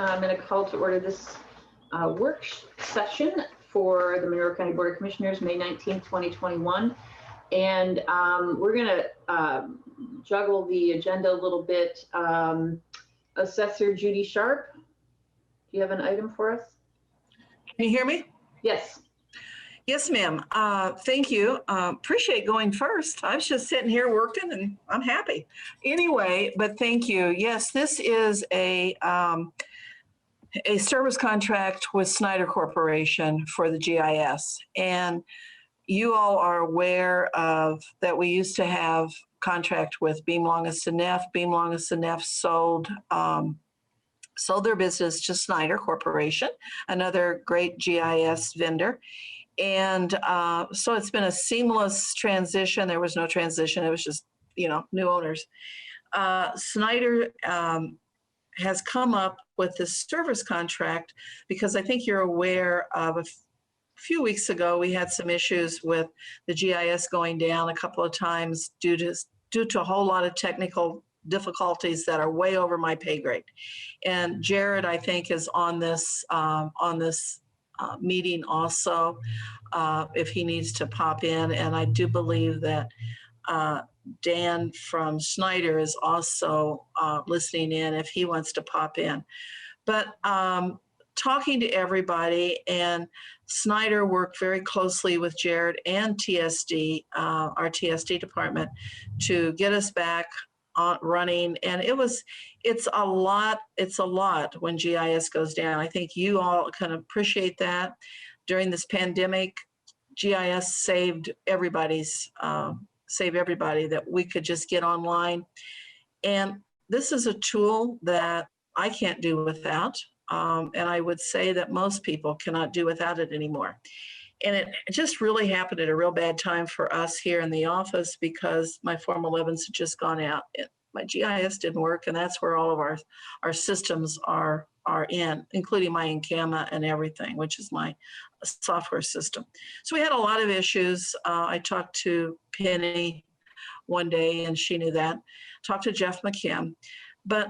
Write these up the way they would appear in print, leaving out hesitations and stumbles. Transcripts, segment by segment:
I'm going to call to order this work session for the Monroe County Board of Commissioners, May 19th, 2021. And we're going to juggle the agenda a little bit. Assessor Judy Sharp, do you have an item for us? Can you hear me? Yes. Yes, ma'am. Thank you. Appreciate going first. I was just sitting here working and I'm happy. Anyway, but thank you. Yes, this is a service contract with Snyder Corporation for the GIS. And you all are aware of that we used to have contract with Beam Longest and Neff. Beam Longest and Neff sold their business to Snyder Corporation, another great GIS vendor. And so it's been a seamless transition. There was no transition. It was just, new owners. Snyder has come up with this service contract because I think you're aware of a few weeks ago, we had some issues with the GIS going down a couple of times due to a whole lot of technical difficulties that are way over my pay grade. And Jared, I think, is on this meeting also, if he needs to pop in. And I do believe that Dan from Snyder is also listening in if he wants to pop in. But talking to everybody, and Snyder worked very closely with Jared and TSD, our TSD department, to get us back on running. And it's a lot when GIS goes down. I think you all can appreciate that. During this pandemic, GIS saved everybody that we could just get online. And this is a tool that I can't do without. And I would say that most people cannot do without it anymore. And it just really happened at a real bad time for us here in the office because my Form 11s had just gone out. My GIS didn't work, and that's where all of our systems are in, including my Encama and everything, which is my software system. So we had a lot of issues. I talked to Penny one day, and she knew that. Talked to Jeff McKim. But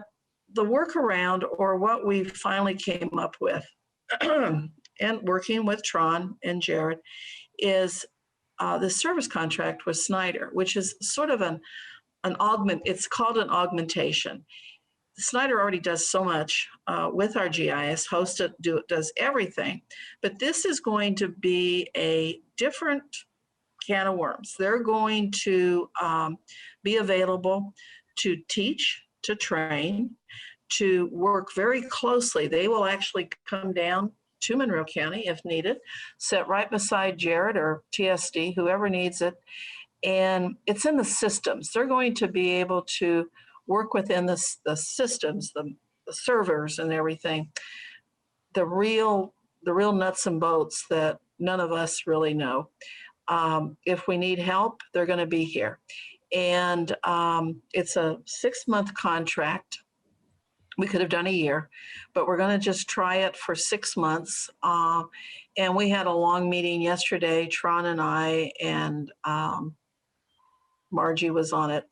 the workaround, or what we finally came up with, and working with Tron and Jared, is the service contract with Snyder, which is sort of it's called an augmentation. Snyder already does so much with our GIS, does everything, but this is going to be a different can of worms. They're going to be available to teach, to train, to work very closely. They will actually come down to Monroe County if needed, sit right beside Jared or TSD, whoever needs it. And it's in the systems. They're going to be able to work within the systems, the servers and everything, the real nuts and bolts that none of us really know. If we need help, they're going to be here. And it's a 6-month contract. We could have done a year, but we're going to just try it for 6 months. And we had a long meeting yesterday, Tron and I, and Margie was on it.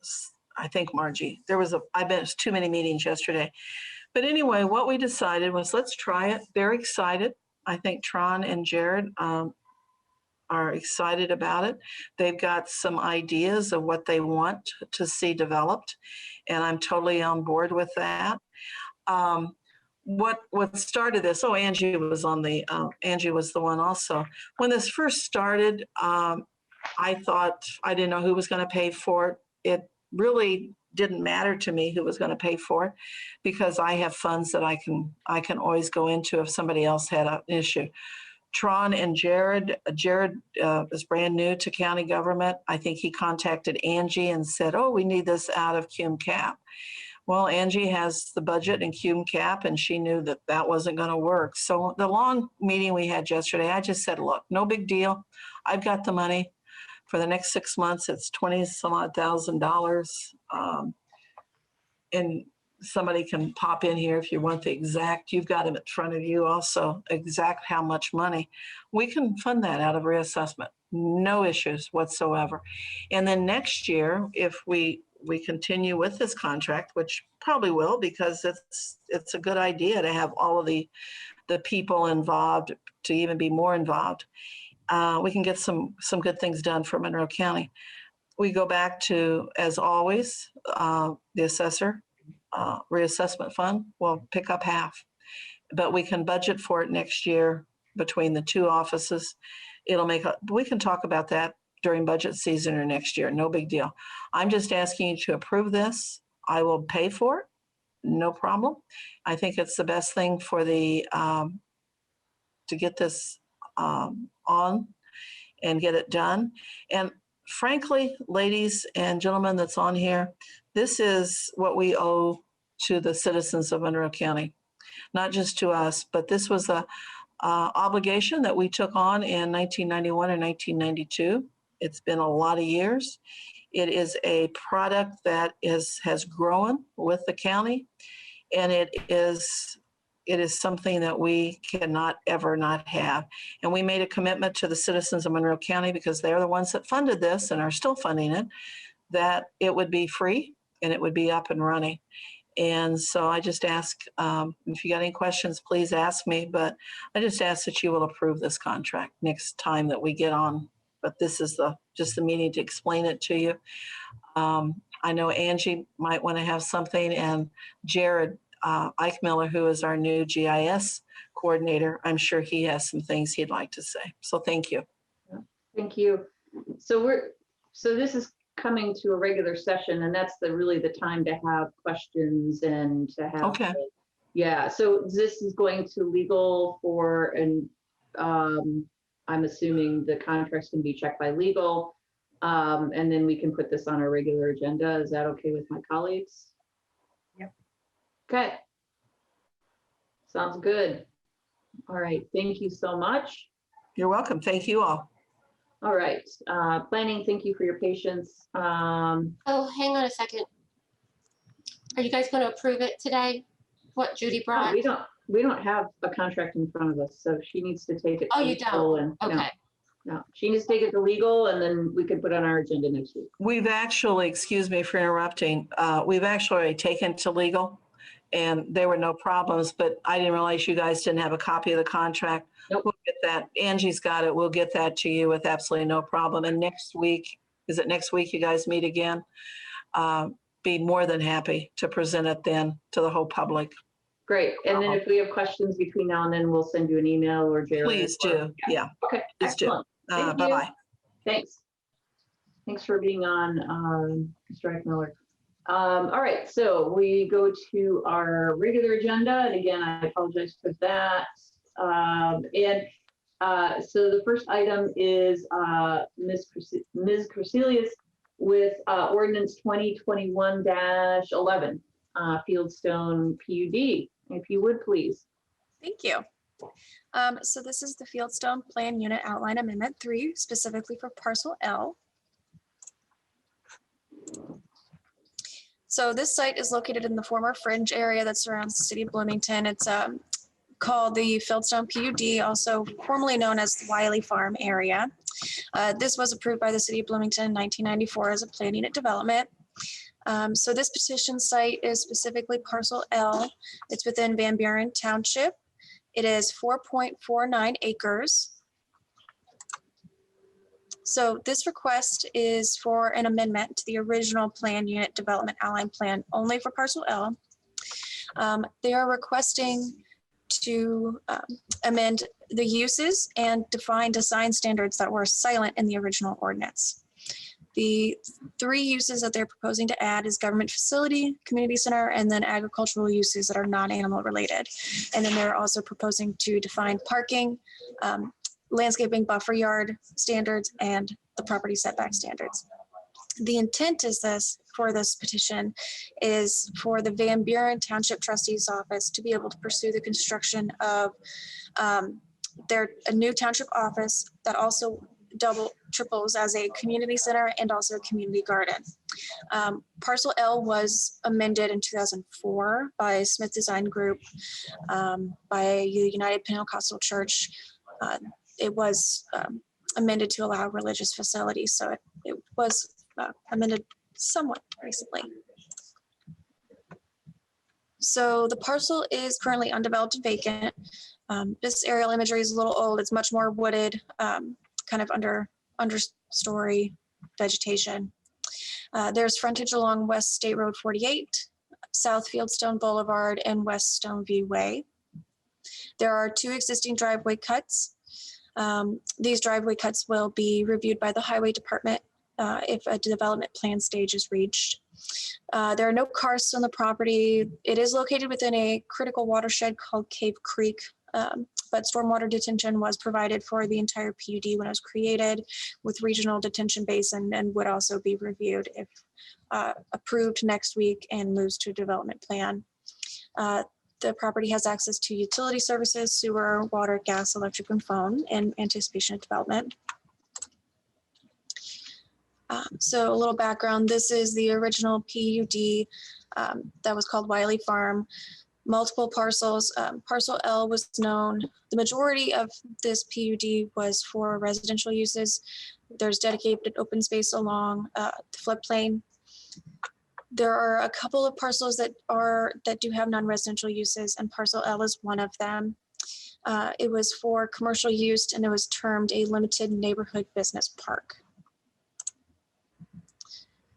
I think Margie. I've been to too many meetings yesterday. But anyway, what we decided was let's try it. They're excited. I think Tron and Jared are excited about it. They've got some ideas of what they want to see developed, and I'm totally on board with that. What started this? Oh, Angie was Angie was the one also. When this first started, I thought I didn't know who was going to pay for it. It really didn't matter to me who was going to pay for it because I have funds that I can always go into if somebody else had an issue. Tron and Jared is brand new to county government. I think he contacted Angie and said, oh, we need this out of cum cap. Well, Angie has the budget in cum cap, and she knew that wasn't going to work. So the long meeting we had yesterday, I just said, look, no big deal. I've got the money for the next 6 months. It's $20,000. And somebody can pop in here if you want the exact. You've got them in front of you also, exact how much money. We can fund that out of reassessment. No issues whatsoever. And then next year, if we we continue with this contract, which probably will, because it's a good idea to have all of the people involved, to even be more involved. We can get some good things done for Monroe County. We go back to, as always, the assessor reassessment fund will pick up half, but we can budget for it next year between the two offices. We can talk about that during budget season or next year, no big deal. I'm just asking you to approve this. I will pay for it, no problem. I think it's the best thing for to get this on and get it done. And frankly, ladies and gentlemen that's on here, this is what we owe to the citizens of Monroe County, not just to us, but this was a obligation that we took on in 1991 or 1992. It's been a lot of years. It is a product that has grown with the county, and it is something that we cannot ever not have. And we made a commitment to the citizens of Monroe County, because they're the ones that funded this and are still funding it, that it would be free and it would be up and running. And so I just ask, if you got any questions, please ask me, but I just ask that you will approve this contract next time that we get on. But this is just the meeting to explain it to you. I know Angie might want to have something, and Jared Eichmiller, who is our new GIS coordinator, I'm sure he has some things he'd like to say. So thank you. Thank you. So this is coming to a regular session, and that's really the time to have questions and to have. Okay. Yeah. So this is going to legal for, and I'm assuming the contracts can be checked by legal, and then we can put this on our regular agenda. Is that okay with my colleagues? Yep. Okay. Sounds good. All right. Thank you so much. You're welcome. Thank you all. All right. Planning, thank you for your patience. Oh, hang on a second. Are you guys going to approve it today? What Judy brought? We don't have a contract in front of us, so she needs to take it. Oh, to you legal. don't? And, Okay. No, she needs to take it to legal, and then we can put it on our agenda next week. We've actually, excuse me for interrupting, we've actually taken to legal, and there were no problems, but I didn't realize you guys didn't have a copy of the contract. Nope. We'll get that. Angie's got it. We'll get that to you with absolutely no problem. And next week, is it next week you guys meet again? Be more than happy to present it then to the whole public. Great. And then if we have questions between now and then, we'll send you an email or Jared. Please do. Yeah. Okay. Please do. Excellent. Thank you. Bye-bye. Thanks. Thanks for being on, Mr. Eichmiller. All right, so we go to our regular agenda, and again, I apologize for that. So the first item is Ms. Crecelius with ordinance 2021-11, Fieldstone PUD. If you would, please. Thank you. So this is the Fieldstone Plan Unit Outline Amendment 3, specifically for Parcel L. So this site is located in the former fringe area that surrounds the city of Bloomington. It's called the Fieldstone PUD, also formerly known as the Wiley Farm area. This was approved by the city of Bloomington in 1994 as a plan unit development. So this petition site is specifically Parcel L. It's within Van Buren Township. It is 4.49 acres. So this request is for an amendment to the original plan unit development outline plan only for Parcel L. They are requesting to amend the uses and define design standards that were silent in the original ordinance. The three uses that they're proposing to add is government facility, community center, and then agricultural uses that are non-animal related. And then they're also proposing to define parking, landscaping buffer yard standards, and the property setback standards. The intent is for this petition is for the Van Buren Township Trustee's Office to be able to pursue the construction of a new township office that also triples as a community center and also a community garden. Parcel L was amended in 2004 by Smith Design Group, by the United Pentecostal Church. It was amended to allow religious facilities. So it was amended somewhat recently. So the parcel is currently undeveloped and vacant. This aerial imagery is a little old. It's much more wooded, kind of understory vegetation. There's frontage along West State Road 48, South Fieldstone Boulevard, and West Stoneview Way. There are 2 existing driveway cuts. These driveway cuts will be reviewed by the Highway Department if a development plan stage is reached. There are no karsts on the property. It is located within a critical watershed called Cave Creek, but stormwater detention was provided for the entire PUD when it was created with regional detention basin, and would also be reviewed if approved next week and moves to a development plan. The property has access to utility services, sewer, water, gas, electric, and phone in anticipation of development. So a little background, this is the original PUD that was called Wiley Farm. Multiple parcels. Parcel L was known. The majority of this PUD was for residential uses. There's dedicated open space along the floodplain. There are a couple of parcels that do have non-residential uses, and Parcel L is one of them. It was for commercial use, and it was termed a limited neighborhood business park.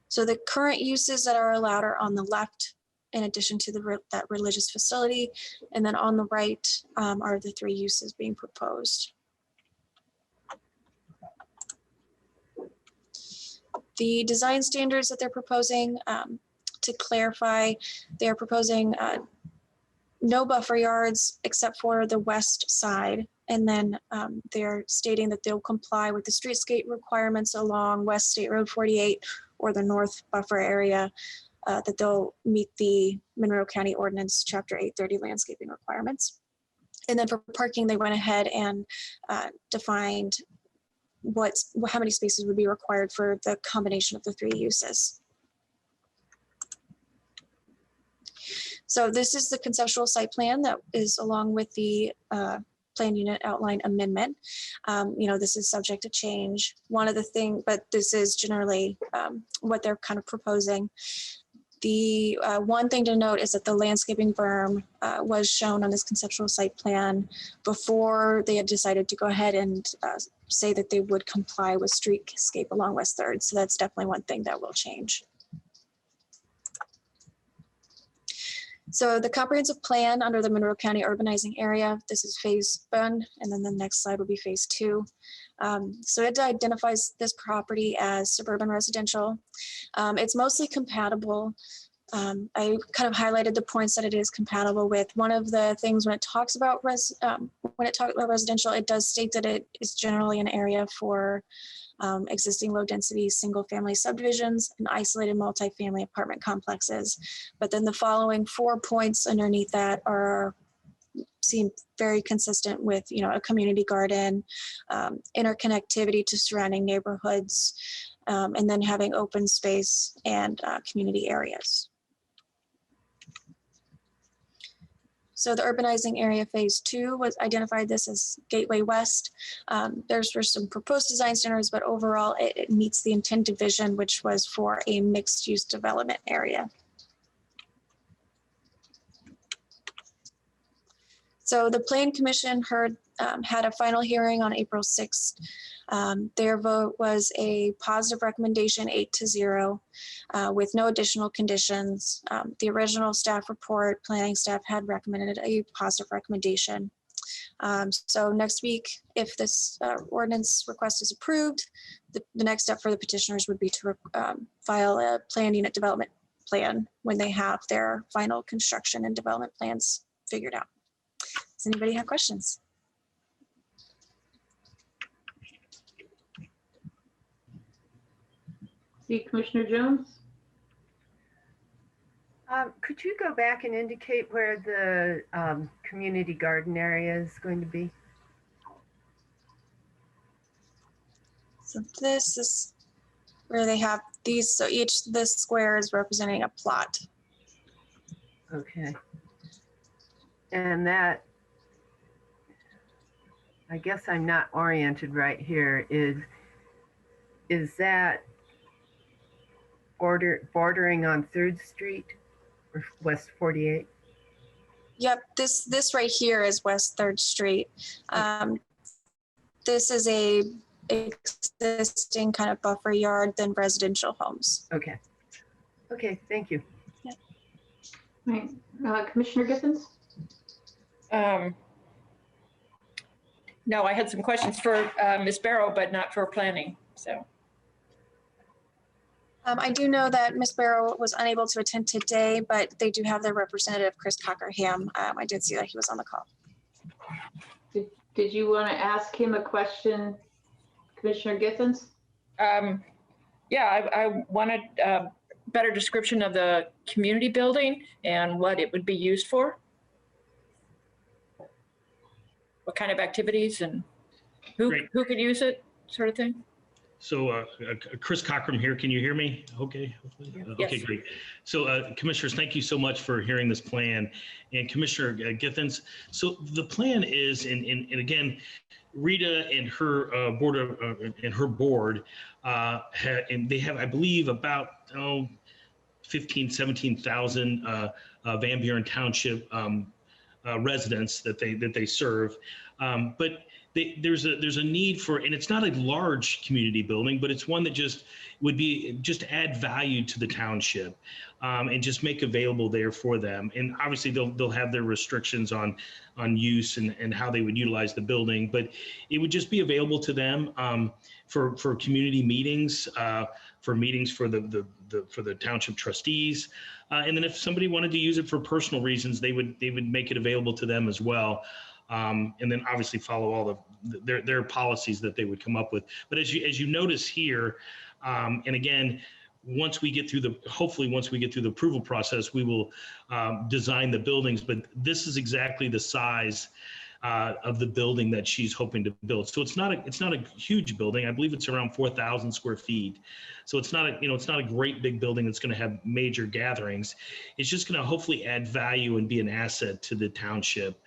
So the current uses that are allowed are on the left, in addition to that religious facility, and then on the right are the 3 uses being proposed. The design standards that they're proposing, to clarify, they're proposing no buffer yards except for the west side. And then they're stating that they'll comply with the streetscape requirements along West State Road 48 or the north buffer area, that they'll meet the Monroe County Ordinance Chapter 830 landscaping requirements. And then for parking, they went ahead and defined how many spaces would be required for the combination of the 3 uses. So this is the conceptual site plan that is along with the plan unit outline amendment. This is subject to change. But this is generally what they're kind of proposing. The one thing to note is that the landscaping berm was shown on this conceptual site plan before they had decided to go ahead and say that they would comply with streetscape along West 3rd. So that's definitely one thing that will change. So the comprehensive plan under the Monroe County Urbanizing Area, this is phase 1, and then the next slide will be phase 2. So it identifies this property as suburban residential. It's mostly compatible. I kind of highlighted the points that it is compatible with. One of the things when it talks about residential, it does state that it is generally an area for existing low density single family subdivisions and isolated multifamily apartment complexes. But then the following 4 points underneath that seem very consistent with, a community garden, interconnectivity to surrounding neighborhoods, and then having open space and community areas. So the urbanizing area phase 2 was identified this as Gateway West. There's some proposed design standards, but overall it meets the intended vision, which was for a mixed use development area. So the Plan Commission had a final hearing on April 6th. Their vote was a positive recommendation, 8-0, with no additional conditions. The original staff report, planning staff had recommended a positive recommendation. So next week, if this ordinance request is approved, the next step for the petitioners would be to file a planned unit development plan when they have their final construction and development plans figured out. Does anybody have questions? See Commissioner Jones? Could you go back and indicate where the community garden area is going to be? So this is where they have these. So this square is representing a plot. Okay. And that, I guess I'm not oriented right here, is that bordering on 3rd Street or West 48? Yep, this right here is West 3rd Street. This is a existing kind of buffer yard than residential homes. Okay. Okay, thank you. Right. Commissioner Giffens? No, I had some questions for Ms. Barrow, but not for planning, so. I do know that Ms. Barrow was unable to attend today, but they do have their representative, Chris Cockerham. I did see that he was on the call. Did you want to ask him a question, Commissioner Giffens? Yeah, I wanted a better description of the community building and what it would be used for. What kind of activities and who could use it, sort of thing. So Chris Cockram here. Can you hear me? Okay. Yes. Okay, great. So commissioners, thank you so much for hearing this plan. And Commissioner Giffens, so the plan is, and again, Rita and her board, and they have, I believe, about 17,000 Van Buren Township residents that they serve. But there's a need for, and it's not a large community building, but it's one that just would be just add value to the township, and just make available there for them. And obviously they'll have their restrictions on use and how they would utilize the building, but it would just be available to them for community meetings, for meetings for the township trustees, and then if somebody wanted to use it for personal reasons, they would make it available to them as well. And then obviously follow all their policies that they would come up with. But as you notice here, and again, hopefully once we get through the approval process, we will design the buildings. But this is exactly the size of the building that she's hoping to build. So it's not a huge building. I believe it's around 4,000 square feet. So it's not a great big building that's going to have major gatherings. It's just going to hopefully add value and be an asset to the township.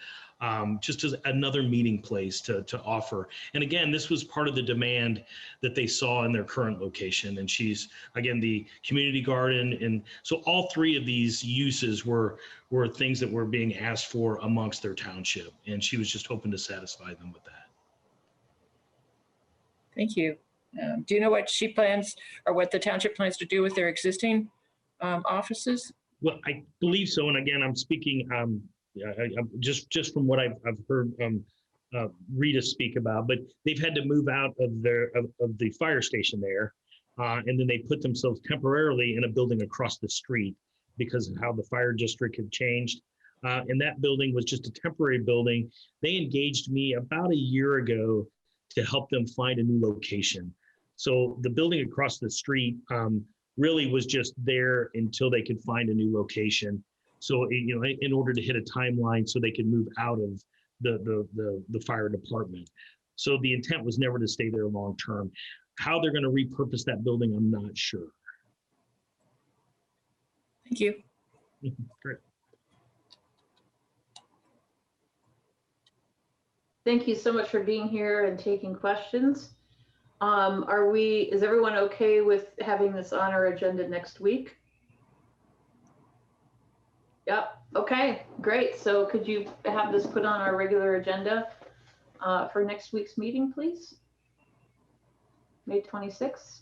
Just as another meeting place to offer. And again, this was part of the demand that they saw in their current location. And she's, again, the community garden. And so all three of these uses were things that were being asked for amongst their township. And she was just hoping to satisfy them with that. Thank you. Do you know what she plans or what the township plans to do with their existing offices? Well, I believe so. And again, I'm speaking just from what I've heard Rita speak about, but they've had to move out of the fire station there, and then they put themselves temporarily in a building across the street because of how the fire district had changed. And that building was just a temporary building. They engaged me about a year ago to help them find a new location. So the building across the street really was just there until they could find a new location. So, in order to hit a timeline so they could move out of the fire department. So the intent was never to stay there long term. How they're going to repurpose that building, I'm not sure. Thank you. Great. Thank you so much for being here and taking questions. Is everyone okay with having this on our agenda next week? Yep. Okay, great. So could you have this put on our regular agenda for next week's meeting, please? May 26th.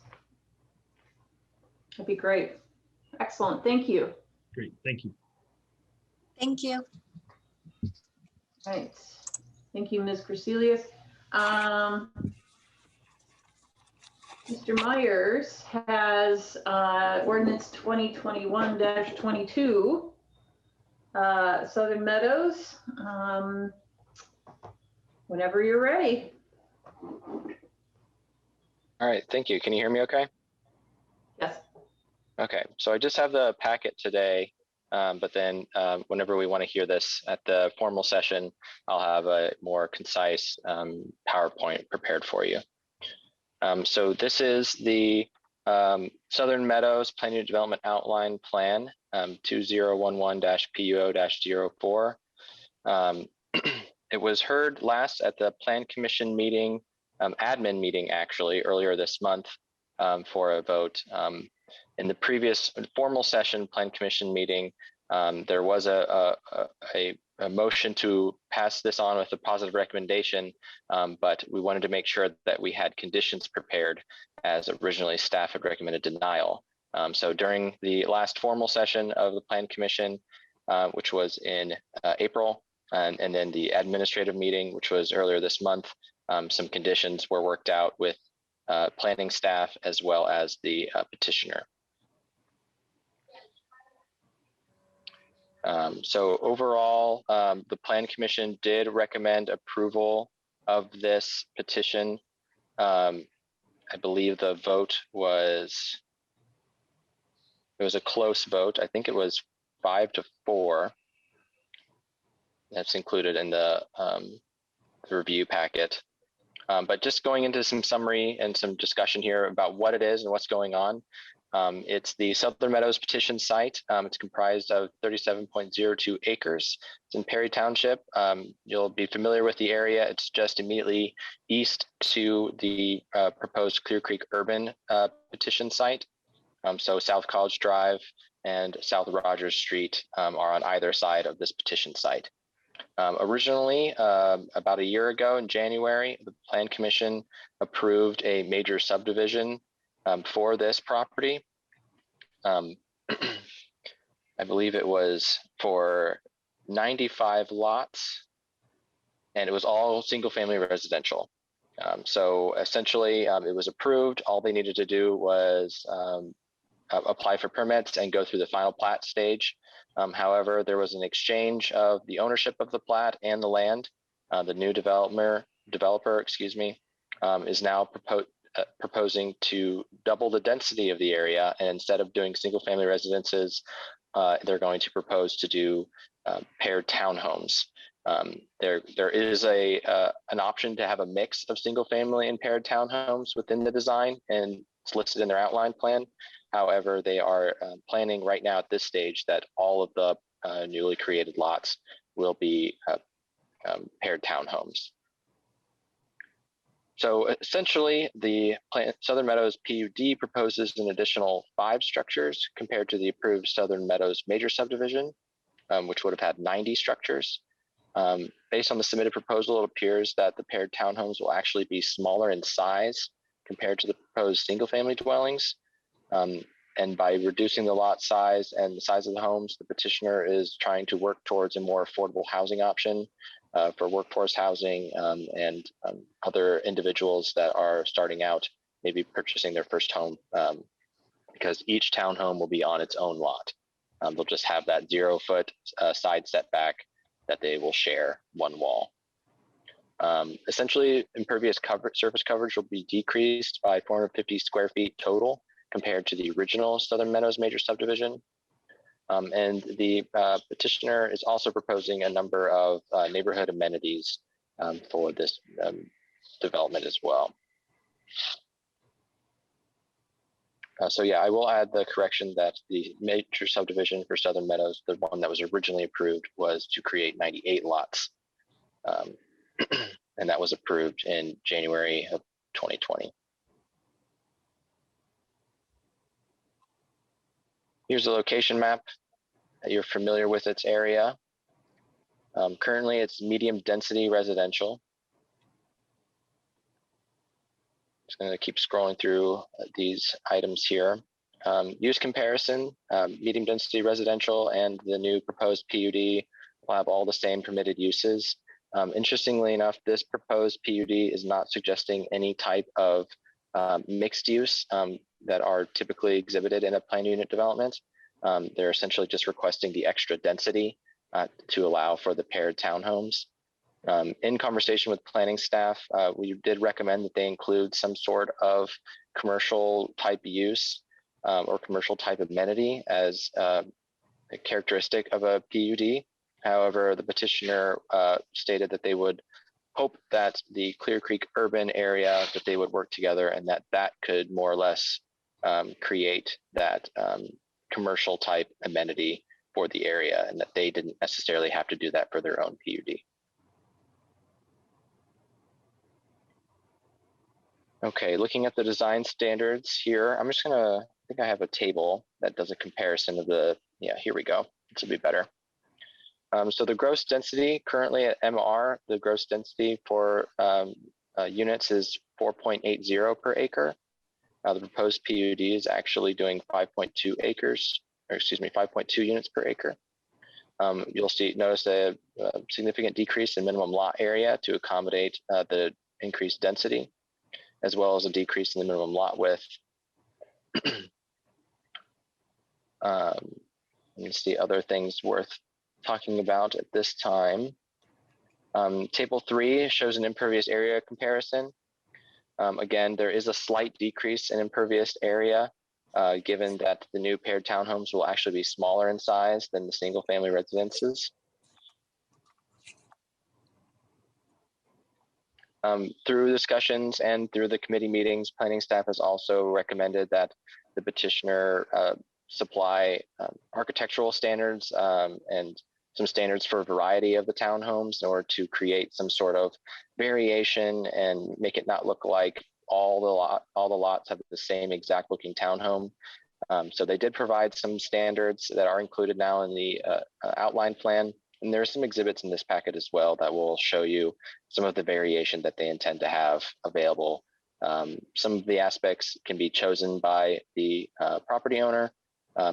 That'd be great. Excellent. Thank you. Great. Thank you. Thank you. All right. Thank you, Ms. Griselius. Mr. Myers has ordinance 2021-22. Southern Meadows, whenever you're ready. All right, thank you. Can you hear me okay? Yes. Okay, so I just have the packet today, but then whenever we want to hear this at the formal session, I'll have a more concise PowerPoint prepared for you. So this is the Southern Meadows Planning and Development Outline Plan, 2011-PUO-04. It was heard last at the Plan Commission meeting, admin meeting actually, earlier this month. for a vote. In the previous formal session Plan Commission meeting, there was a motion to pass this on with a positive recommendation, but we wanted to make sure that we had conditions prepared as originally staff had recommended denial. So during the last formal session of the Plan Commission, which was in April, and then the administrative meeting, which was earlier this month, some conditions were worked out with planning staff as well as the petitioner. So overall, the Plan Commission did recommend approval of this petition. I believe the vote was, it was a close vote. I think it was 5-4. That's included in the review packet. But just going into some summary and some discussion here about what it is and what's going on. It's the Southern Meadows petition site. It's comprised of 37.02 acres. It's in Perry Township. You'll be familiar with the area. It's just immediately east to the proposed Clear Creek Urban petition site. So South College Drive and South Rogers Street are on either side of this petition site. Originally, about a year ago in January, the Plan Commission approved a major subdivision for this property. I believe it was for 95 lots, and it was all single family residential. So essentially it was approved. All they needed to do was apply for permits and go through the final plat stage. However, there was an exchange of the ownership of the plat and the land. The new developer, is now proposing to double the density of the area, and instead of doing single family residences, they're going to propose to do paired townhomes. There is an option to have a mix of single family and paired townhomes within the design, and it's listed in their outline plan. However, they are planning right now at this stage that all of the newly created lots will be paired townhomes. So essentially, the Southern Meadows PUD proposes an additional 5 structures compared to the approved Southern Meadows major subdivision, which would have had 90 structures. Based on the submitted proposal, it appears that the paired townhomes will actually be smaller in size compared to the proposed single-family dwellings. And by reducing the lot size and the size of the homes, the petitioner is trying to work towards a more affordable housing option for workforce housing and other individuals that are starting out, maybe purchasing their first home, because each townhome will be on its own lot. They'll just have that 0-foot side setback that they will share one wall. Essentially, impervious surface coverage will be decreased by 450 square feet total compared to the original Southern Meadows major subdivision. And the petitioner is also proposing a number of neighborhood amenities for this development as well. So yeah, I will add the correction that the major subdivision for Southern Meadows, the one that was originally approved, was to create 98 lots. And that was approved in January of 2020. Here's the location map. You're familiar with its area. Currently, it's medium density residential. Just going to keep scrolling through these items here. Use comparison, medium density residential and the new proposed PUD will have all the same permitted uses. Interestingly enough, this proposed PUD is not suggesting any type of mixed use that are typically exhibited in a planned unit development. They're essentially just requesting the extra density to allow for the paired townhomes. In conversation with planning staff, we did recommend that they include some sort of commercial type use or commercial type amenity as a characteristic of a PUD. However, the petitioner stated that they would hope that the Clear Creek urban area, that they would work together and that could more or less create that commercial type amenity for the area, and that they didn't necessarily have to do that for their own PUD. Okay, looking at the design standards here, I'm just gonna, I think I have a table that does a comparison of the, yeah, here we go. This will be better. So the gross density currently at MR, the gross density for units is 4.80 per acre. The proposed PUD is actually doing 5.2 acres, or excuse me, 5.2 units per acre. You'll notice a significant decrease in minimum lot area to accommodate the increased density, as well as a decrease in the minimum lot width. Let's see other things worth talking about at this time. Table 3 shows an impervious area comparison. Again, there is a slight decrease in impervious area, given that the new paired townhomes will actually be smaller in size than the single family residences. Through discussions and through the committee meetings, planning staff has also recommended that the petitioner supply architectural standards and some standards for a variety of the townhomes in order to create some sort of variation and make it not look like all the lots have the same exact looking townhome. So they did provide some standards that are included now in the outline plan. And there are some exhibits in this packet as well that will show you some of the variation that they intend to have available. Some of the aspects can be chosen by the property owner.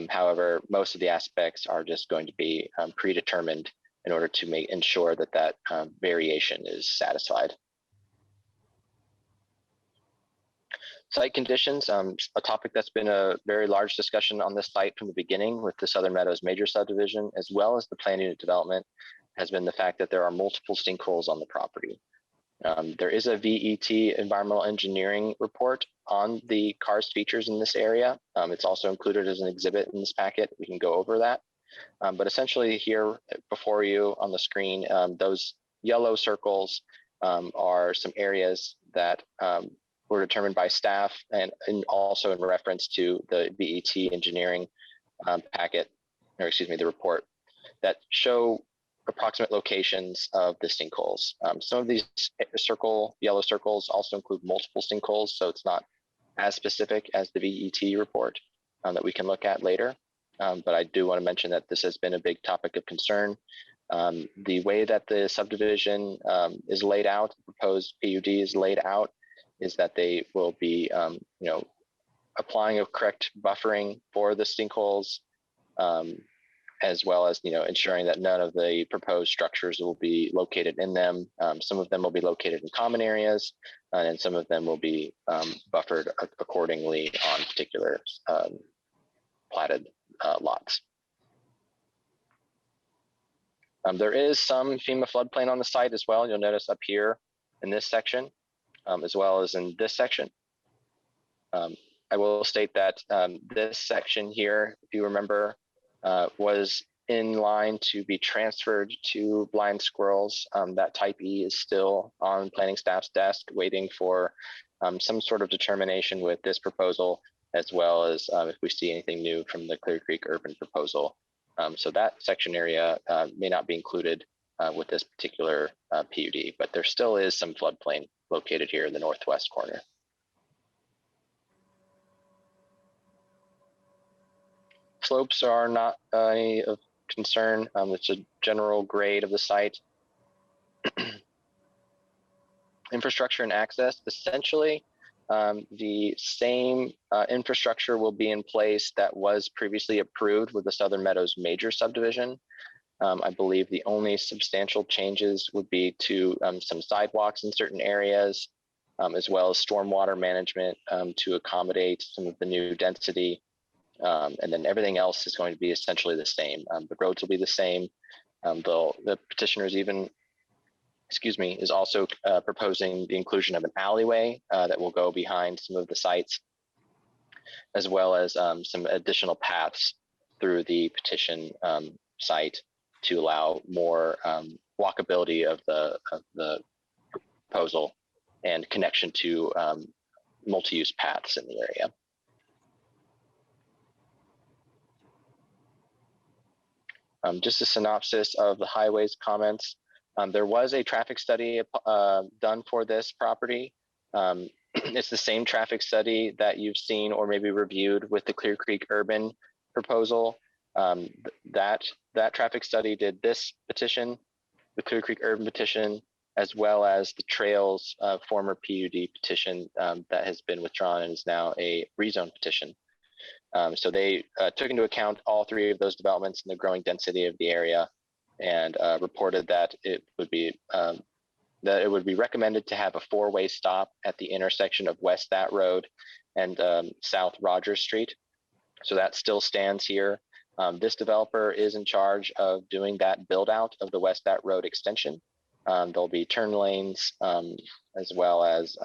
However, most of the aspects are just going to be predetermined in order to ensure that that variation is satisfied. Site conditions, a topic that's been a very large discussion on this site from the beginning with the Southern Meadows major subdivision, as well as the planned unit development, has been the fact that there are multiple sinkholes on the property. There is a VET environmental engineering report on the karst features in this area. It's also included as an exhibit in this packet. We can go over that. But essentially here before you on the screen, those yellow circles are some areas that were determined by staff and also in reference to the VET engineering packet, or excuse me, the report that show approximate locations of the sinkholes. Some of these yellow circles also include multiple sinkholes, so it's not as specific as the VET report that we can look at later. But I do want to mention that this has been a big topic of concern. The way that the subdivision is laid out, the proposed PUD is laid out, is that they will be, applying a correct buffering for the sinkholes, as well as, ensuring that none of the proposed structures will be located in them. Some of them will be located in common areas, and some of them will be buffered accordingly on particular platted lots. There is some FEMA floodplain on the site as well. You'll notice up here in this section, as well as in this section. I will state that this section here, if you remember, was in line to be transferred to blind squirrels. That type E is still on planning staff's desk waiting for some sort of determination with this proposal, as well as if we see anything new from the Clear Creek urban proposal. So that section area may not be included with this particular PUD, but there still is some floodplain located here in the northwest corner. Slopes are not any of concern. It's a general grade of the site. Infrastructure and access, essentially, the same infrastructure will be in place that was previously approved with the Southern Meadows major subdivision. I believe the only substantial changes would be to some sidewalks in certain areas, as well as stormwater management to accommodate some of the new density. And then everything else is going to be essentially the same. The roads will be the same. The petitioners is also proposing the inclusion of an alleyway that will go behind some of the sites, as well as some additional paths through the petition site to allow more walkability of the proposal and connection to multi-use paths in the area. Just a synopsis of the highways comments. There was a traffic study done for this property. It's the same traffic study that you've seen or maybe reviewed with the Clear Creek Urban proposal. That traffic study did this petition, the Clear Creek Urban petition, as well as the Trails former PUD petition that has been withdrawn and is now a rezone petition. So they took into account all three of those developments and the growing density of the area, and reported that it would be recommended to have a four-way stop at the intersection of West That Road and South Rogers Street. So that still stands here. This developer is in charge of doing that build out of the West That Road extension. There'll be turn lanes as well as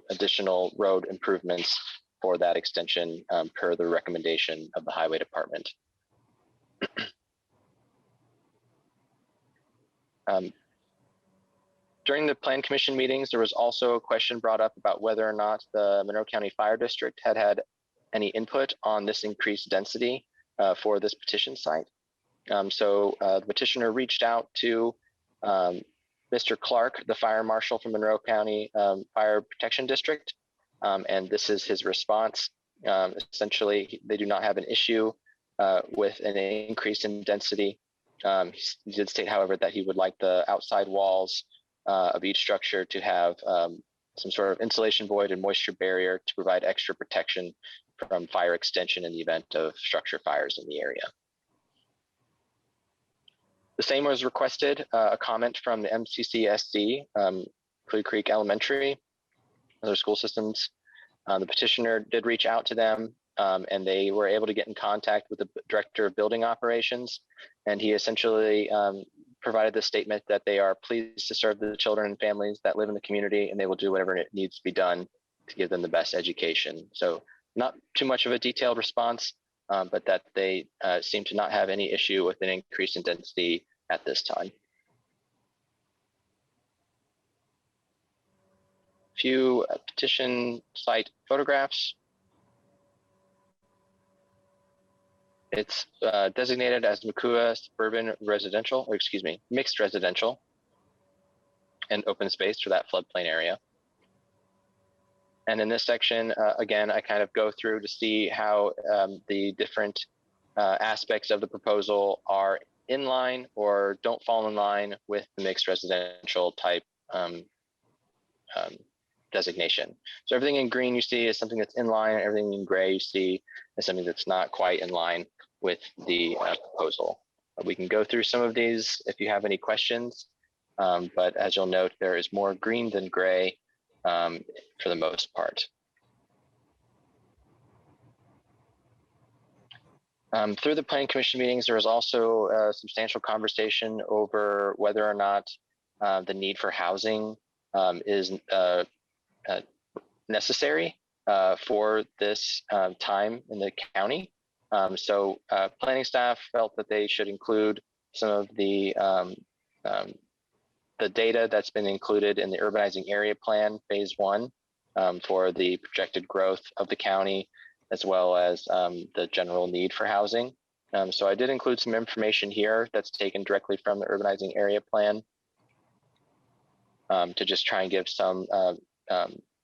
additional road improvements for that extension per the recommendation of the Highway Department. During the Plan Commission meetings, there was also a question brought up about whether or not the Monroe County Fire District had any input on this increased density for this petition site. So the petitioner reached out to Mr. Clark, the fire marshal from Monroe County Fire Protection District, and this is his response. Essentially, they do not have an issue with an increase in density. He did state, however, that he would like the outside walls of each structure to have some sort of insulation void and moisture barrier to provide extra protection from fire extension in the event of structure fires in the area. The same was requested, a comment from the MCCSD, Clear Creek Elementary, other school systems. The petitioner did reach out to them, and they were able to get in contact with the Director of Building Operations, and he essentially provided the statement that they are pleased to serve the children and families that live in the community, and they will do whatever needs to be done to give them the best education. So not too much of a detailed response, but that they seem to not have any issue with an increase in density at this time. Few petition site photographs. It's designated as Makua suburban residential, or excuse me, mixed residential and open space for that floodplain area. And in this section, again, I kind of go through to see how the different aspects of the proposal are in line or don't fall in line with the mixed residential type designation. So everything in green you see is something that's in line, and everything in gray you see is something that's not quite in line with the proposal. We can go through some of these if you have any questions, but as you'll note, there is more green than gray for the most part. Through the Planning Commission meetings, there was also a substantial conversation over whether or not the need for housing is necessary for this time in the county. So planning staff felt that they should include some of the data that's been included in the urbanizing area plan phase 1 for the projected growth of the county, as well as the general need for housing. So I did include some information here that's taken directly from the urbanizing area plan to just try and give some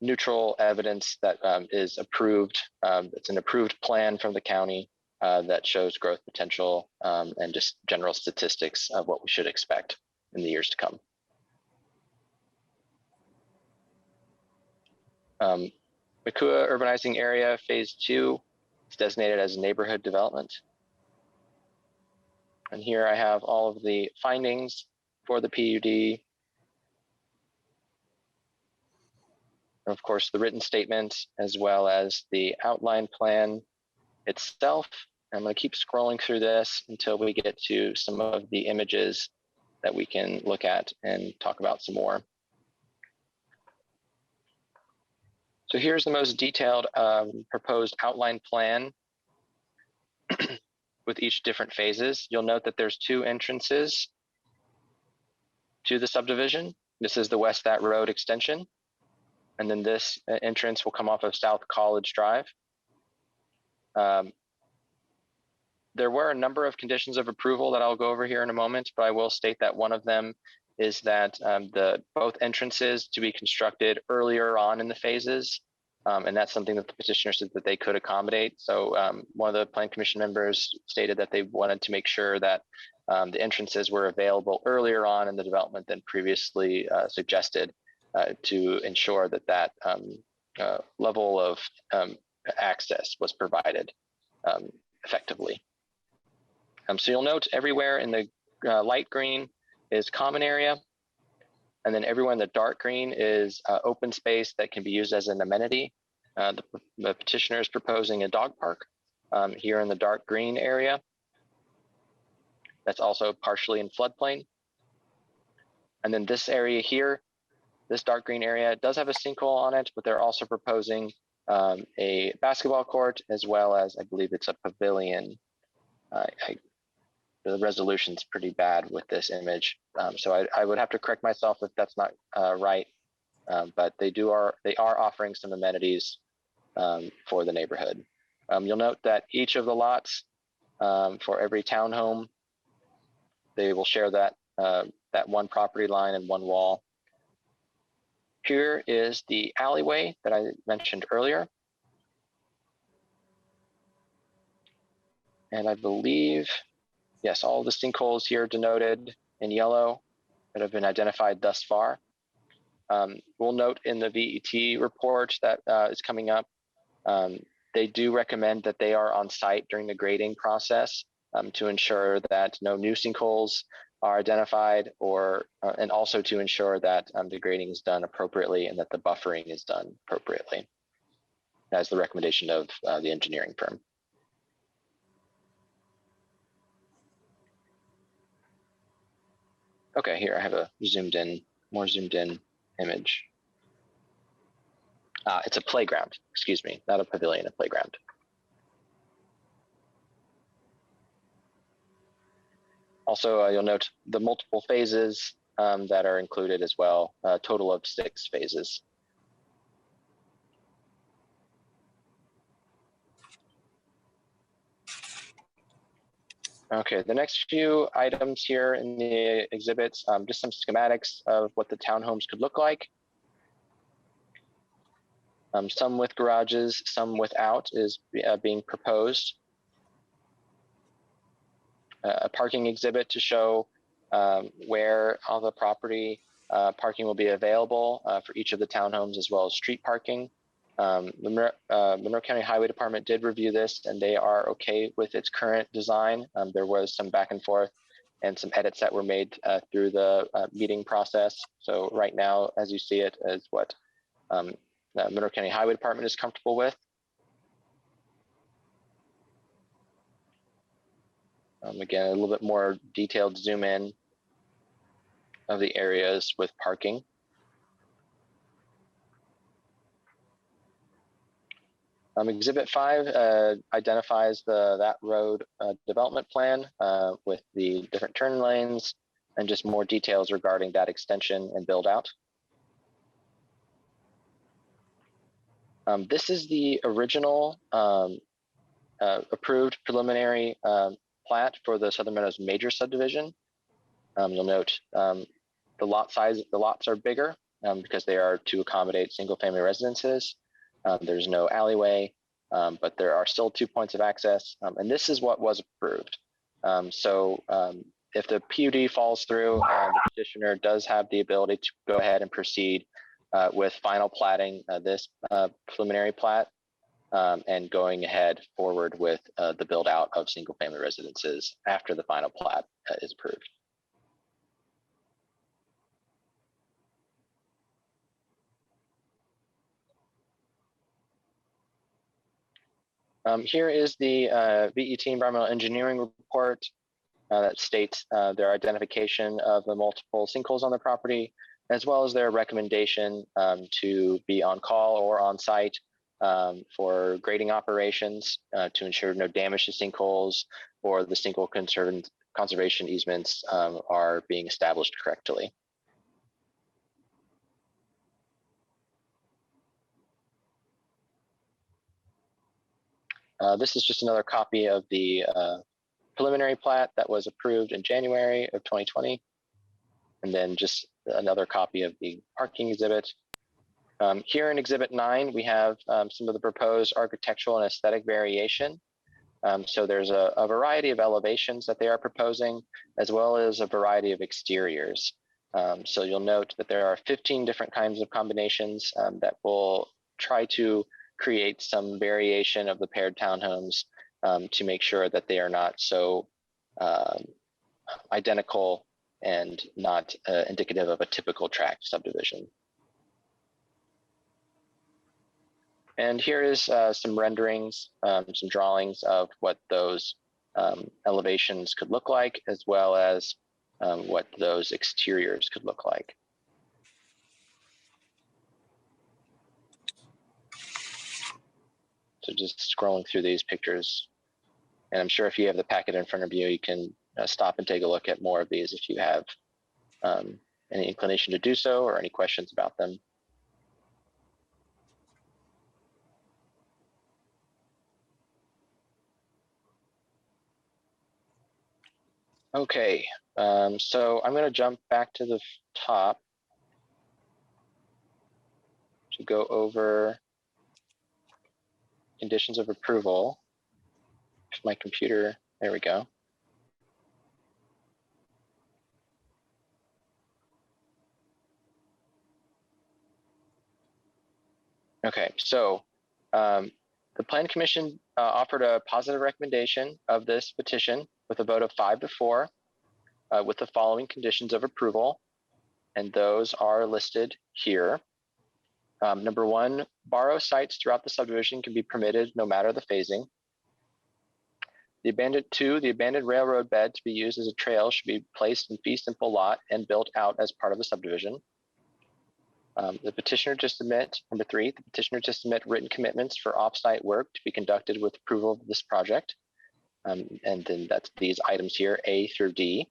neutral evidence that is approved. It's an approved plan from the county that shows growth potential and just general statistics of what we should expect in the years to come. Makua urbanizing area phase 2 is designated as a neighborhood development. And here I have all of the findings for the PUD. Of course, the written statement, as well as the outline plan itself. I'm going to keep scrolling through this until we get to some of the images that we can look at and talk about some more. So here's the most detailed proposed outline plan with each different phases. You'll note that there's 2 entrances to the subdivision. This is the West That Road extension. And then this entrance will come off of South College Drive. There were a number of conditions of approval that I'll go over here in a moment, but I will state that one of them is that both entrances to be constructed earlier on in the phases. And that's something that the petitioner said that they could accommodate. So one of the Plan Commission members stated that they wanted to make sure that the entrances were available earlier on in the development than previously suggested to ensure that that level of access was provided effectively. So you'll note everywhere in the light green is common area. And then everywhere in the dark green is open space that can be used as an amenity. The petitioner is proposing a dog park here in the dark green area. That's also partially in floodplain. And then this area here, this dark green area, does have a sinkhole on it, but they're also proposing a basketball court as well as, I believe it's a pavilion. The resolution's pretty bad with this image. So I would have to correct myself if that's not right. But they are offering some amenities for the neighborhood. You'll note that each of the lots for every townhome, they will share that one property line and one wall. Here is the alleyway that I mentioned earlier. And I believe, yes, all the sinkholes here denoted in yellow that have been identified thus far. We'll note in the VET report that is coming up, they do recommend that they are on site during the grading process to ensure that no new sinkholes are identified, and also to ensure that the grading is done appropriately and that the buffering is done appropriately. That's the recommendation of the engineering firm. Okay, here I have a more zoomed in image. It's a playground, excuse me, not a pavilion, a playground. Also, you'll note the multiple phases that are included as well, a total of 6 phases. Okay, the next few items here in the exhibits, just some schematics of what the townhomes could look like. Some with garages, some without is being proposed. A parking exhibit to show where all the property parking will be available for each of the townhomes, as well as street parking. The Monroe County Highway Department did review this and they are okay with its current design. There was some back and forth and some edits that were made through the meeting process. So right now, as you see it, is what the Monroe County Highway Department is comfortable with. Again, a little bit more detailed zoom in of the areas with parking. Exhibit 5 identifies that road development plan with the different turn lanes and just more details regarding that extension and build out. This is the original approved preliminary plat for the Southern Meadows major subdivision. You'll note the lots are bigger because they are to accommodate single family residences. There's no alleyway, but there are still 2 points of access. And this is what was approved. So if the PUD falls through, the petitioner does have the ability to go ahead and proceed with final platting this preliminary plat and going ahead forward with the build out of single family residences after the final plat is approved. Here is the VET environmental engineering report that states their identification of the multiple sinkholes on the property, as well as their recommendation to be on call or on site for grading operations to ensure no damage to sinkholes or the sinkhole conservation easements are being established correctly. This is just another copy of the preliminary plat that was approved in January of 2020. And then just another copy of the parking exhibit. Here in Exhibit 9, we have some of the proposed architectural and aesthetic variation. So there's a variety of elevations that they are proposing, as well as a variety of exteriors. So you'll note that there are 15 different kinds of combinations that will try to create some variation of the paired townhomes to make sure that they are not so identical and not indicative of a typical tract subdivision. And here is some renderings, some drawings of what those elevations could look like, as well as what those exteriors could look like. So just scrolling through these pictures, and I'm sure if you have the packet in front of you, you can stop and take a look at more of these if you have any inclination to do so or any questions about them. Okay, so I'm going to jump back to the top to go over conditions of approval. My computer, there we go. Okay, so the Plan Commission offered a positive recommendation of this petition with a vote of 5-4 with the following conditions of approval, and those are listed here. Number 1, borrow sites throughout the subdivision can be permitted no matter the phasing. The abandoned railroad bed to be used as a trail should be placed in fee simple lot and built out as part of the subdivision. The petitioner to submit, number 3, the petitioner to submit written commitments for off-site work to be conducted with approval of this project. And then that's these items here, A through D.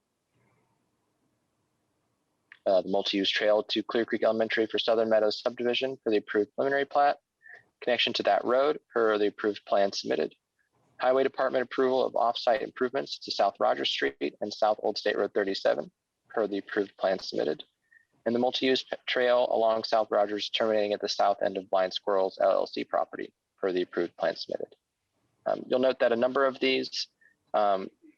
The multi-use trail to Clear Creek Elementary for Southern Meadows subdivision for the approved preliminary plat. Connection to that road per the approved plan submitted. Highway Department approval of off-site improvements to South Rogers Street and South Old State Road 37 per the approved plan submitted. And the multi-use trail along South Rogers terminating at the south end of Blind Squirrels LLC property per the approved plan submitted. You'll note that a number of these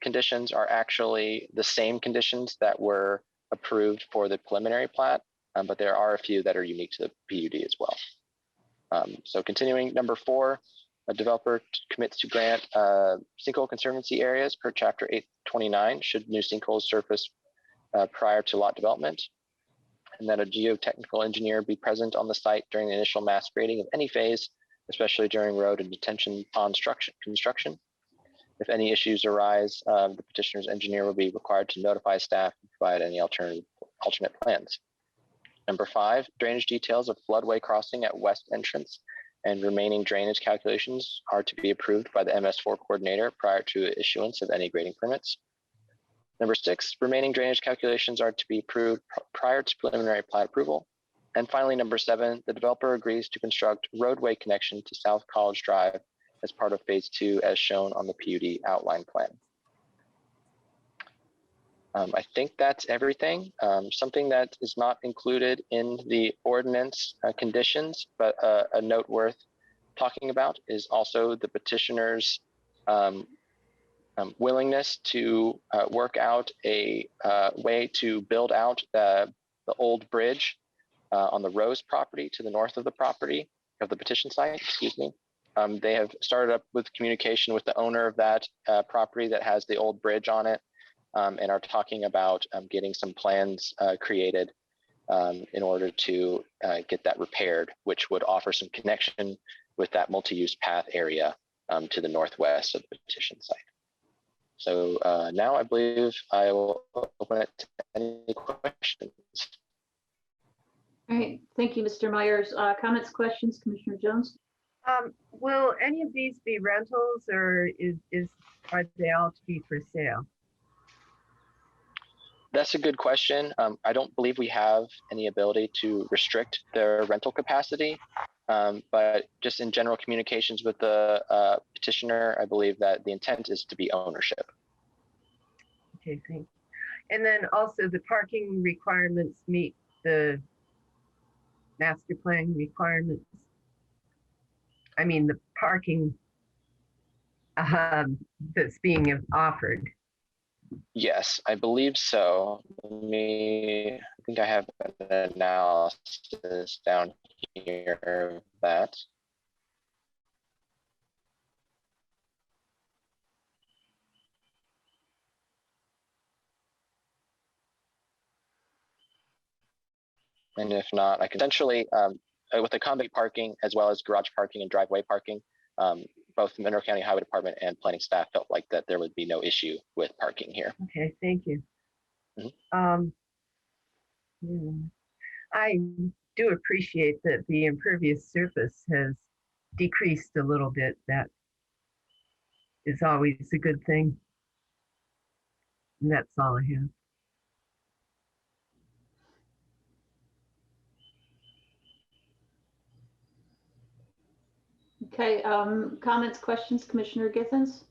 conditions are actually the same conditions that were approved for the preliminary plat, but there are a few that are unique to the PUD as well. So continuing, number 4, a developer commits to grant sinkhole conservancy areas per Chapter 829 should new sinkholes surface prior to lot development, and that a geotechnical engineer be present on the site during the initial mass grading of any phase, especially during road and detention pond construction. If any issues arise, the petitioner's engineer will be required to notify staff and provide any alternate plans. Number 5, drainage details of floodway crossing at west entrance and remaining drainage calculations are to be approved by the MS4 coordinator prior to issuance of any grading permits. Number 6, remaining drainage calculations are to be approved prior to preliminary plat approval. And finally, number 7, the developer agrees to construct roadway connection to South College Drive as part of phase 2 as shown on the PUD outline plan. I think that's everything. Something that is not included in the ordinance conditions, but a note worth talking about is also the petitioner's willingness to work out a way to build out the old bridge on the Rose property to the north of the property of the petition site, excuse me. They have started up with communication with the owner of that property that has the old bridge on it, and are talking about getting some plans created in order to get that repaired, which would offer some connection with that multi-use path area to the northwest of the petition site. So now I believe I will open it to any questions. All right, thank you, Mr. Myers. Comments, questions, Commissioner Jones? Will any of these be rentals, or are they all to be for sale? That's a good question. I don't believe we have any ability to restrict their rental capacity, but just in general communications with the petitioner, I believe that the intent is to be ownership. Okay, thanks. And then also the parking requirements meet the master plan requirements. I mean, the parking that's being offered. Yes, I believe so. I think I have an analysis down here of that. And if not, I can essentially, with the combined parking as well as garage parking and driveway parking, both the Monroe County Highway Department and planning staff felt like that there would be no issue with parking here. Okay, thank you. Mhm. Yeah. I do appreciate that the impervious surface has decreased a little bit. That is always a good thing. And that's all I have. Okay, comments, questions, Commissioner Githens?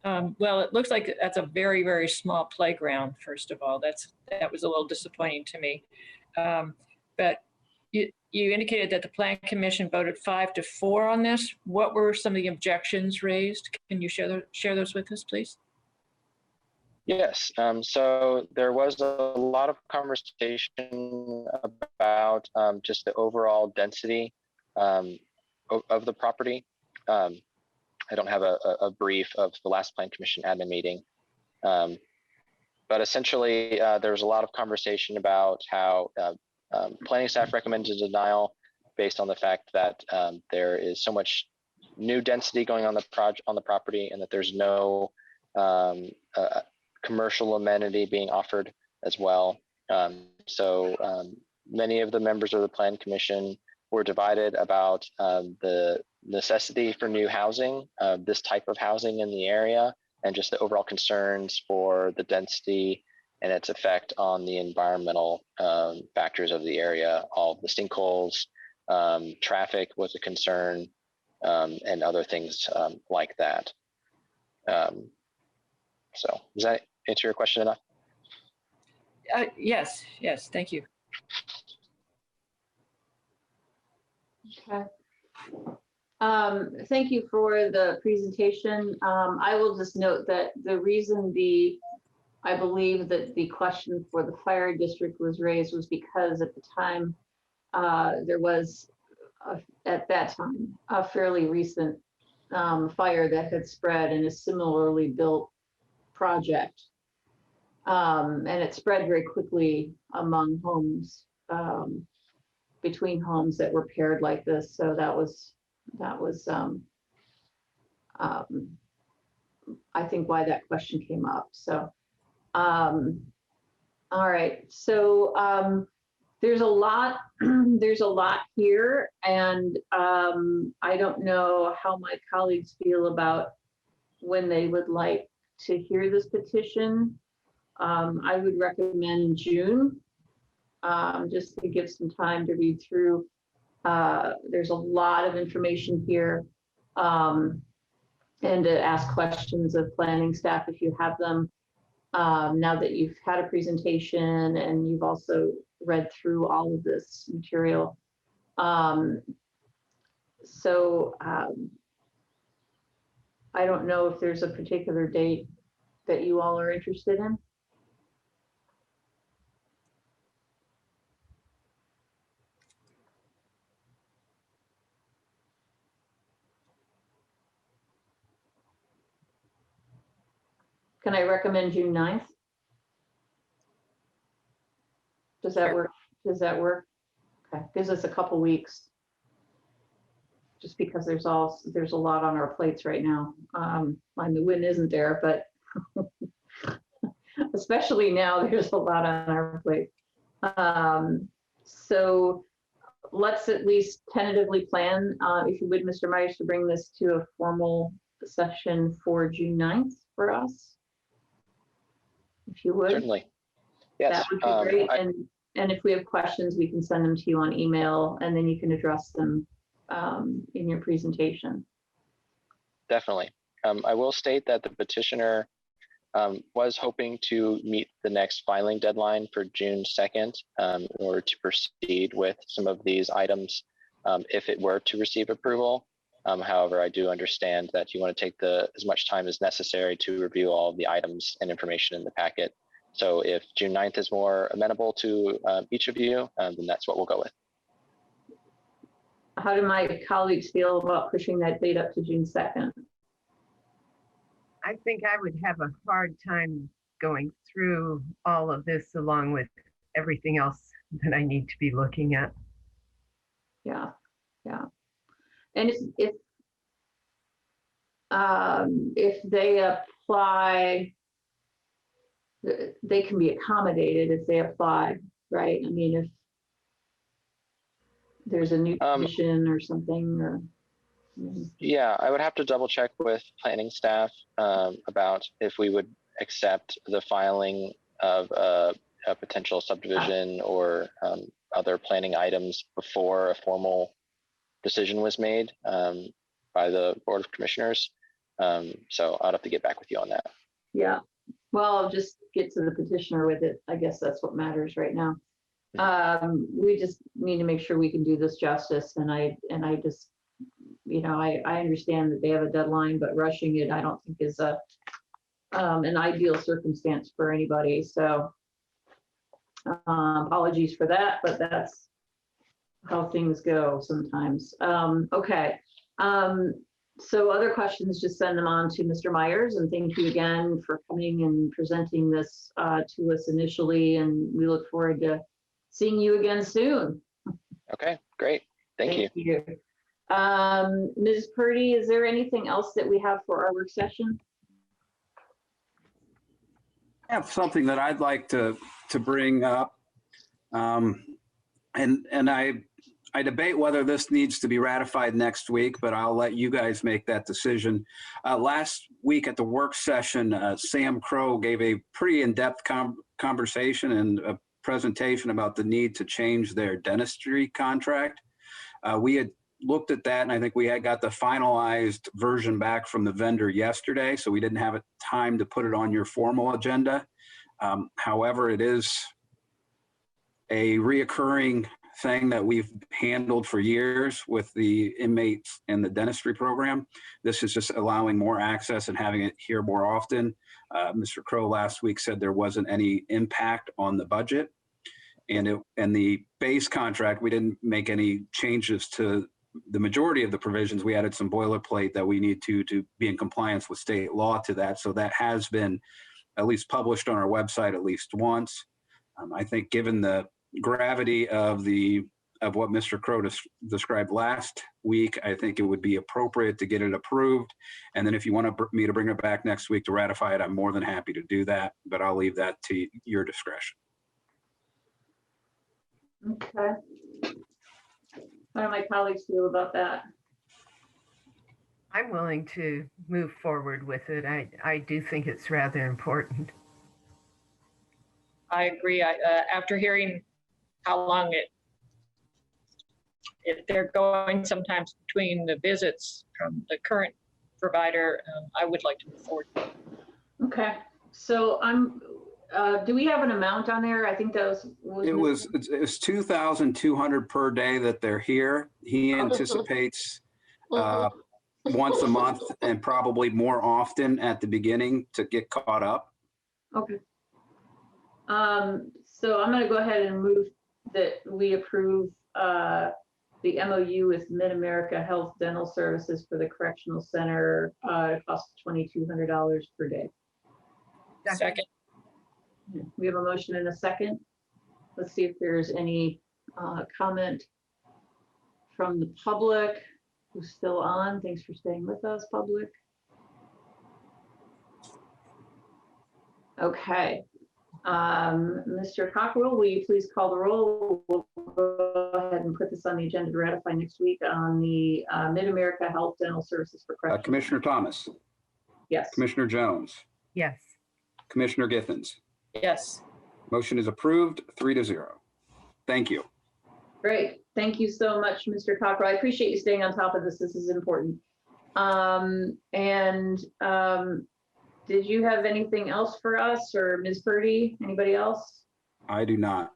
Well, it looks like that's a very, very small playground, first of all. That was a little disappointing to me. But you indicated that the Plan Commission voted 5-4 on this. What were some of the objections raised? Can you share those with us, please? Yes, so there was a lot of conversation about just the overall density of the property. I don't have a brief of the last Plan Commission admin meeting, but essentially there was a lot of conversation about how planning staff recommended denial based on the fact that there is so much new density going on the property, and that there's no commercial amenity being offered as well. So many of the members of the Plan Commission were divided about the necessity for new housing, this type of housing in the area, and just the overall concerns for the density and its effect on the environmental factors of the area. All the sinkholes, traffic was a concern, and other things like that. So does that answer your question enough? Yes, thank you. Okay. Thank you for the presentation. I will just note that the reason I believe that the question for the fire district was raised was because at the time, there was, at that time, a fairly recent fire that had spread in a similarly built project. And it spread very quickly among homes, between homes that were paired like this. So that was I think why that question came up. So, all right. So there's a lot, there's a lot here, and I don't know how my colleagues feel about when they would like to hear this petition. I would recommend June, just to give some time to read through. There's a lot of information here, and to ask questions of planning staff if you have them. Now that you've had a presentation and you've also read through all of this material. So I don't know if there's a particular date that you all are interested in. Can I recommend June 9th? Does that work? Does that work? Okay, gives us a couple weeks. Just because there's a lot on our plates right now. And the wind isn't there, but especially now there's a lot on our plate. So let's at least tentatively plan, if you would, Mr. Myers, to bring this to a formal session for June 9th for us. If you would. Certainly. Yes. That would be great. And if we have questions, we can send them to you on email, and then you can address them in your presentation. Definitely. I will state that the petitioner Was hoping to meet the next filing deadline for June 2nd in order to proceed with some of these items if it were to receive approval. However, I do understand that you want to take as much time as necessary to review all of the items and information in the packet. So if June 9th is more amenable to each of you, then that's what we'll go with. How do my colleagues feel about pushing that date up to June 2nd? I think I would have a hard time going through all of this along with everything else that I need to be looking at. Yeah, yeah. And if they apply, they can be accommodated if they apply, right? I mean, if there's a new position or something, or. Yeah, I would have to double check with planning staff about if we would accept the filing of a potential subdivision or other planning items before a formal decision was made by the Board of Commissioners. So I'll have to get back with you on that. Yeah, well, I'll just get to the petitioner with it. I guess that's what matters right now. We just need to make sure we can do this justice, and I just, you know, I understand that they have a deadline, but rushing it, I don't think is an ideal circumstance for anybody. So apologies for that, but that's how things go sometimes. Okay. So other questions, just send them on to Mr. Myers, and thank you again for coming and presenting this to us initially, and we look forward to seeing you again soon. Okay, great. Thank you. Ms. Purdy, is there anything else that we have for our work session? I have something that I'd like to bring up. And I debate whether this needs to be ratified next week, but I'll let you guys make that decision. Last week at the work session, Sam Crow gave a pretty in-depth conversation and a presentation about the need to change their dentistry contract. We had looked at that, and I think we had got the finalized version back from the vendor yesterday, so we didn't have time to put it on your formal agenda. However, it is a reoccurring thing that we've handled for years with the inmates in the dentistry program. This is just allowing more access and having it here more often. Mr. Crow last week said there wasn't any impact on the budget. And the base contract, we didn't make any changes to the majority of the provisions. We added some boilerplate that we need to be in compliance with state law to that. So that has been at least published on our website at least once. I think given the gravity of what Mr. Crow described last week, I think it would be appropriate to get it approved. And then if you want me to bring it back next week to ratify it, I'm more than happy to do that, but I'll leave that to your discretion. Okay. How do my colleagues feel about that? I'm willing to move forward with it. I do think it's rather important. I agree. After hearing how long they're going sometimes between the visits from the current provider, I would like to move forward. Okay, so do we have an amount on there? I think that was it's 2,200 per day that they're here. He anticipates once a month and probably more often at the beginning to get caught up. Okay. So I'm going to go ahead and move that we approve the MOU with Mid-America Health Dental Services for the Correctional Center at a cost of $2,200 per day. Second. We have a motion and a second. Let's see if there's any comment from the public who's still on. Thanks for staying with us, public. Okay. Mr. Cockrell, will you please call the roll? We'll go ahead and put this on the agenda to ratify next week on the Mid-America Health Dental Services for Correctional. Commissioner Thomas. Yes. Commissioner Jones. Yes. Commissioner Githens. Yes. Motion is approved 3-0. Thank you. Great. Thank you so much, Mr. Cockrell. I appreciate you staying on top of this. This is important. did you have anything else for us, or Ms. Purdy, anybody else? I do not.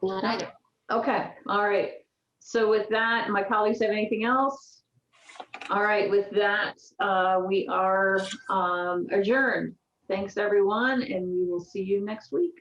Not either. Okay, all right. So with that, my colleagues have anything else? All right, with that, we are adjourned. Thanks, everyone, and we will see you next week.